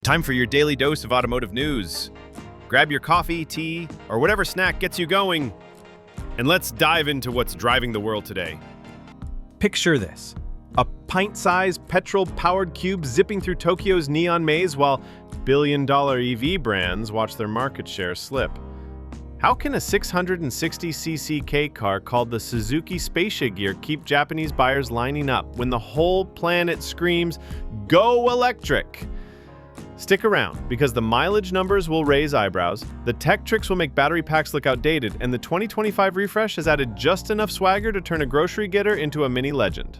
Time for your daily dose of automotive news. Grab your coffee, tea, or whatever snack gets you going, and let's dive into what's driving the world today. Picture this: a pint-sized petrol-powered cube zipping through Tokyo's neon maze while billion-dollar EV brands watch their market share slip. How can a 660cc K car called the Suzuki Spacia Gear keep Japanese buyers lining up when the whole planet screams, "Go electric"? Stick around, because the mileage numbers will raise eyebrows, the tech tricks will make battery packs look outdated, and the 2025 refresh has added just enough swagger to turn a grocery getter into a mini legend.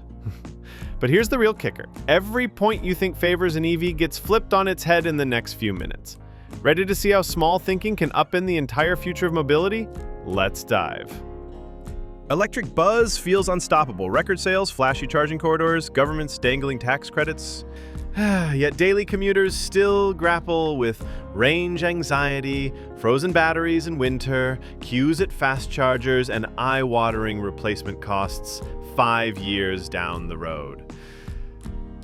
But here's the real kicker. Every point you think favors an EV gets flipped on its head in the next few minutes. Ready to see how small thinking can upend the entire future of mobility? Let's dive. Electric buzz feels unstoppable. Record sales, flashy charging corridors, governments dangling tax credits. Yet daily commuters still grapple with range anxiety, frozen batteries in winter, queues at fast chargers, and eye-watering replacement costs 5 years down the road.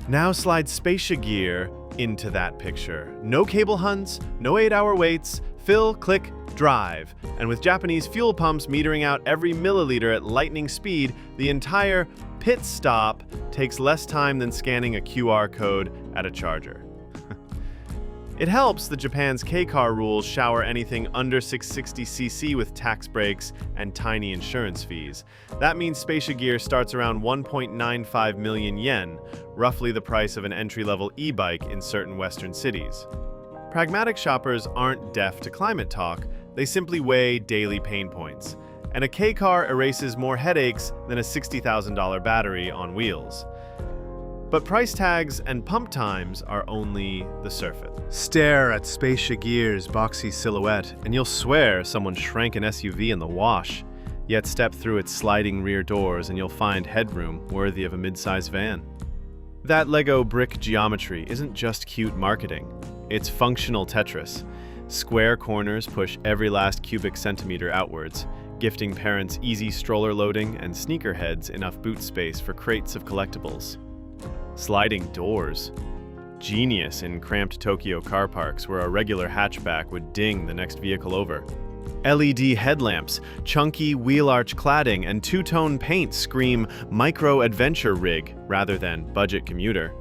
Now slide Spacia Gear into that picture. No cable hunts, no 8-hour waits, fill, click, drive. And with Japanese fuel pumps metering out every milliliter at lightning speed, the entire pit stop takes less time than scanning a QR code at a charger. It helps that Japan's K-car rules shower anything under 660cc with tax breaks and tiny insurance fees. That means Spacia Gear starts around 1.95 million yen, roughly the price of an entry-level e-bike in certain Western cities. Pragmatic shoppers aren't deaf to climate talk, they simply weigh daily pain points. And a K-car erases more headaches than a $60,000 battery on wheels. But price tags and pump times are only the surface. Stare at Spacia Gear's boxy silhouette, and you'll swear someone shrank an SUV in the wash. Yet step through its sliding rear doors and you'll find headroom worthy of a mid-size van. That Lego brick geometry isn't just cute marketing, it's functional Tetris. Square corners push every last cubic centimeter outwards, gifting parents easy stroller loading and sneakerheads enough boot space for crates of collectibles. Sliding doors. Genius in cramped Tokyo car parks where a regular hatchback would ding the next vehicle over. LED headlamps, chunky wheel arch cladding, and two-tone paint scream micro-adventure rig rather than budget commuter.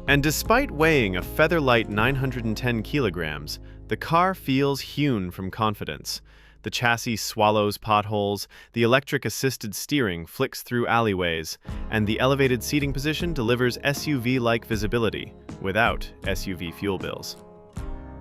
And despite weighing a feather-light 910 kilograms, the car feels hewn from confidence. The chassis swallows potholes, the electric-assisted steering flicks through alleyways, and the elevated seating position delivers SUV-like visibility without SUV fuel bills.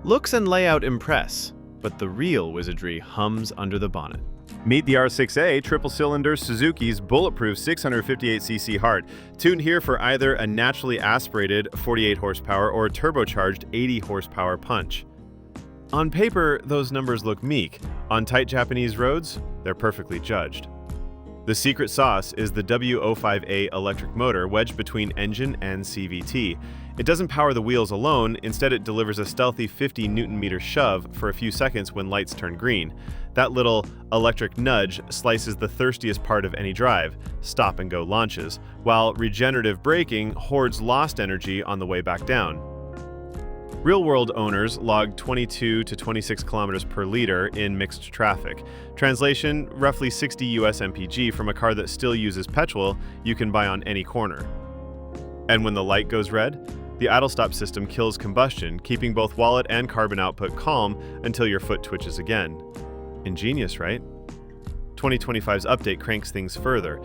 Looks and layout impress, but the real wizardry hums under the bonnet. Meet the R6A triple-cylinder Suzuki's bulletproof 658cc heart, tuned here for either a naturally aspirated 48 horsepower or a turbocharged 80 horsepower punch. On paper, those numbers look meek. On tight Japanese roads, they're perfectly judged. The secret sauce is the W05A electric motor wedged between engine and CVT. It doesn't power the wheels alone, instead it delivers a stealthy 50 Nm shove for a few seconds when lights turn green. That little electric nudge slices the thirstiest part of any drive, stop-and-go launches, while regenerative braking hoards lost energy on the way back down. Real-world owners logged 22 to 26 kilometers per liter in mixed traffic. Translation, roughly 60 US mpg from a car that still uses petrol you can buy on any corner. And when the light goes red, the idle stop system kills combustion, keeping both wallet and carbon output calm until your foot twitches again. Ingenious, right? 2025's update cranks things further.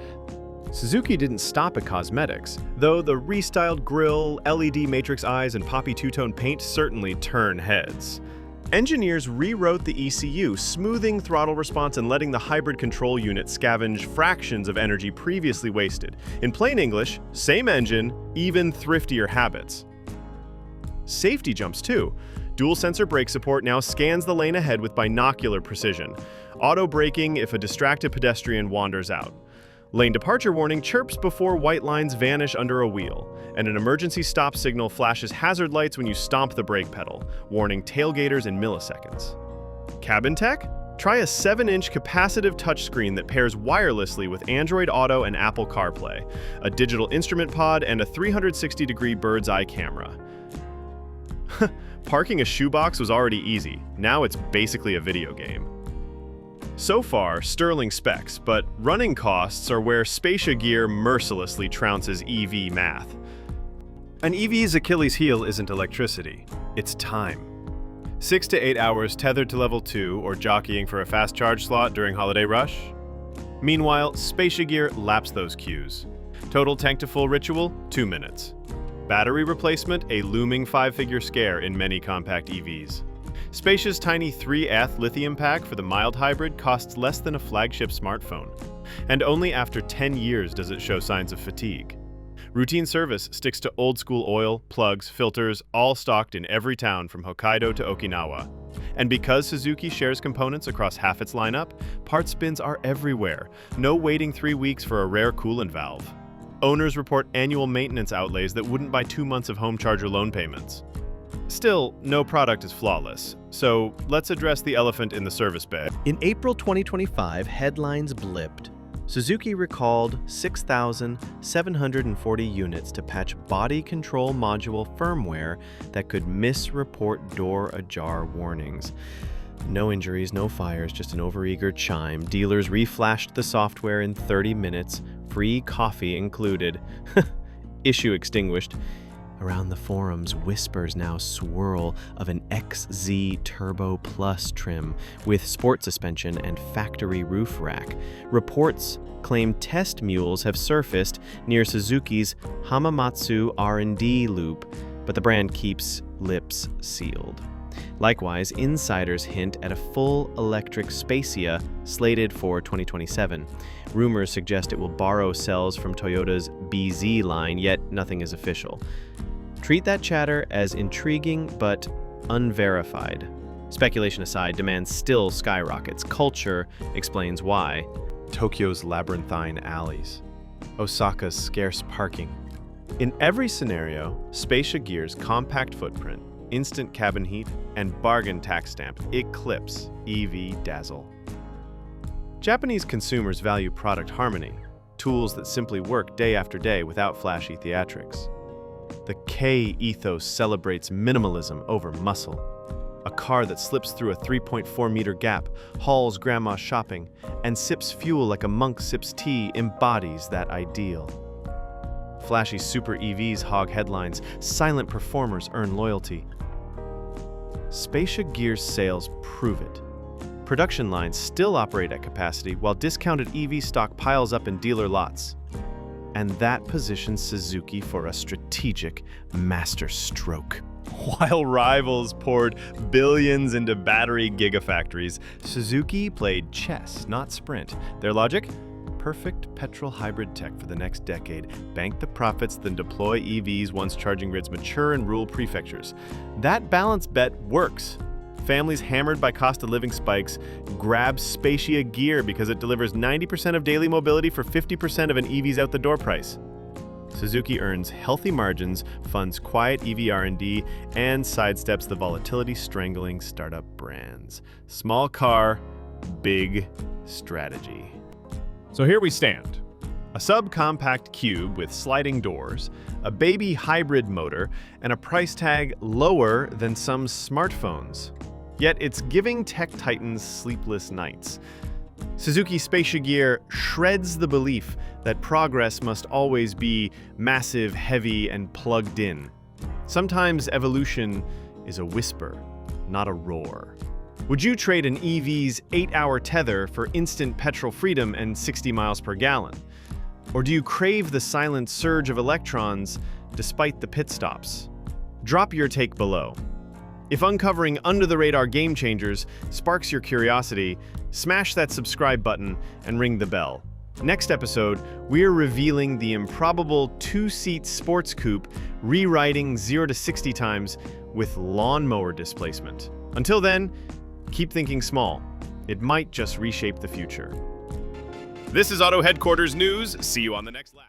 Suzuki didn't stop at cosmetics, though the restyled grille, LED matrix eyes, and poppy two-tone paint certainly turn heads. Engineers rewrote the ECU, smoothing throttle response and letting the hybrid control unit scavenge fractions of energy previously wasted. In plain English, same engine, even thriftier habits. Safety jumps too. Dual sensor brake support now scans the lane ahead with binocular precision. Auto braking if a distracted pedestrian wanders out. Lane departure warning chirps before white lines vanish under a wheel, and an emergency stop signal flashes hazard lights when you stomp the brake pedal, warning tailgaters in milliseconds. Cabin tech? Try a 7-inch capacitive touchscreen that pairs wirelessly with Android Auto and Apple CarPlay, a digital instrument pod, and a 360-degree bird's-eye camera. Parking a shoebox was already easy. Now it's basically a video game. So far, sterling specs, but running costs are where Spacia Gear mercilessly trounces EV math. An EV's Achilles heel isn't electricity, it's time. 6 to 8 hours tethered to level 2 or jockeying for a fast charge slot during holiday rush. Meanwhile, Spacia Gear laps those cues. Total tank to full ritual, 2 minutes. Battery replacement, a looming 5-figure scare in many compact EVs. Spacia's tiny 3F lithium pack for the mild hybrid costs less than a flagship smartphone. And only after 10 years does it show signs of fatigue. Routine service sticks to old-school oil, plugs, filters, all stocked in every town from Hokkaido to Okinawa. And because Suzuki shares components across half its lineup, parts bins are everywhere. No waiting 3 weeks for a rare coolant valve. Owners report annual maintenance outlays that wouldn't buy 2 months of home charger loan payments. Still, no product is flawless, so let's address the elephant in the service bay. In April 2025, headlines blipped. Suzuki recalled 6,740 units to patch body control module firmware that could misreport door ajar warnings. No injuries, no fires, just an overeager chime. Dealers reflashed the software in 30 minutes, free coffee included. Issue extinguished. Around the forums, whispers now swirl of an XZ Turbo Plus trim with sport suspension and factory roof rack. Reports claim test mules have surfaced near Suzuki's Hamamatsu R&D loop, but the brand keeps lips sealed. Likewise, insiders hint at a full electric Spacia slated for 2027. Rumors suggest it will borrow cells from Toyota's BZ line, yet nothing is official. Treat that chatter as intriguing but unverified. Speculation aside, demand still skyrockets. Culture explains why. Tokyo's labyrinthine alleys. Osaka's scarce parking. In every scenario, Spacia Gear's compact footprint, instant cabin heat, and bargain tax stamp eclipse EV dazzle. Japanese consumers value product harmony, tools that simply work day after day without flashy theatrics. The K ethos celebrates minimalism over muscle. A car that slips through a 3.4-meter gap, hauls grandma shopping, and sips fuel like a monk sips tea embodies that ideal. Flashy super EVs hog headlines, silent performers earn loyalty. Spacia Gear's sales prove it. Production lines still operate at capacity while discounted EV stock piles up in dealer lots. And that positions Suzuki for a strategic masterstroke. While rivals poured billions into battery gigafactories, Suzuki played chess, not sprint. Their logic? Perfect petrol hybrid tech for the next decade. Bank the profits, then deploy EVs once charging grids mature and rule prefectures. That balance bet works. Families hammered by cost of living spikes grab Spacia Gear because it delivers 90% of daily mobility for 50% of an EV's out-the-door price. Suzuki earns healthy margins, funds quiet EV R&D, and sidesteps the volatility-strangling startup brands. Small car, big strategy. So here we stand. A subcompact cube with sliding doors, a baby hybrid motor, and a price tag lower than some smartphones. Yet it's giving tech titans sleepless nights. Suzuki Spacia Gear shreds the belief that progress must always be massive, heavy, and plugged in. Sometimes evolution is a whisper, not a roar. Would you trade an EV's 8-hour tether for instant petrol freedom and 60 miles per gallon? Or do you crave the silent surge of electrons despite the pit stops? Drop your take below. If uncovering under-the-radar game changers sparks your curiosity, smash that subscribe button and ring the bell. Next episode, we're revealing the improbable 2-seat sports coupe rewriting 0 to 60 times with lawnmower displacement. Until then, keep thinking small. It might just reshape the future. This is Auto Headquarters News. See you on the next lap.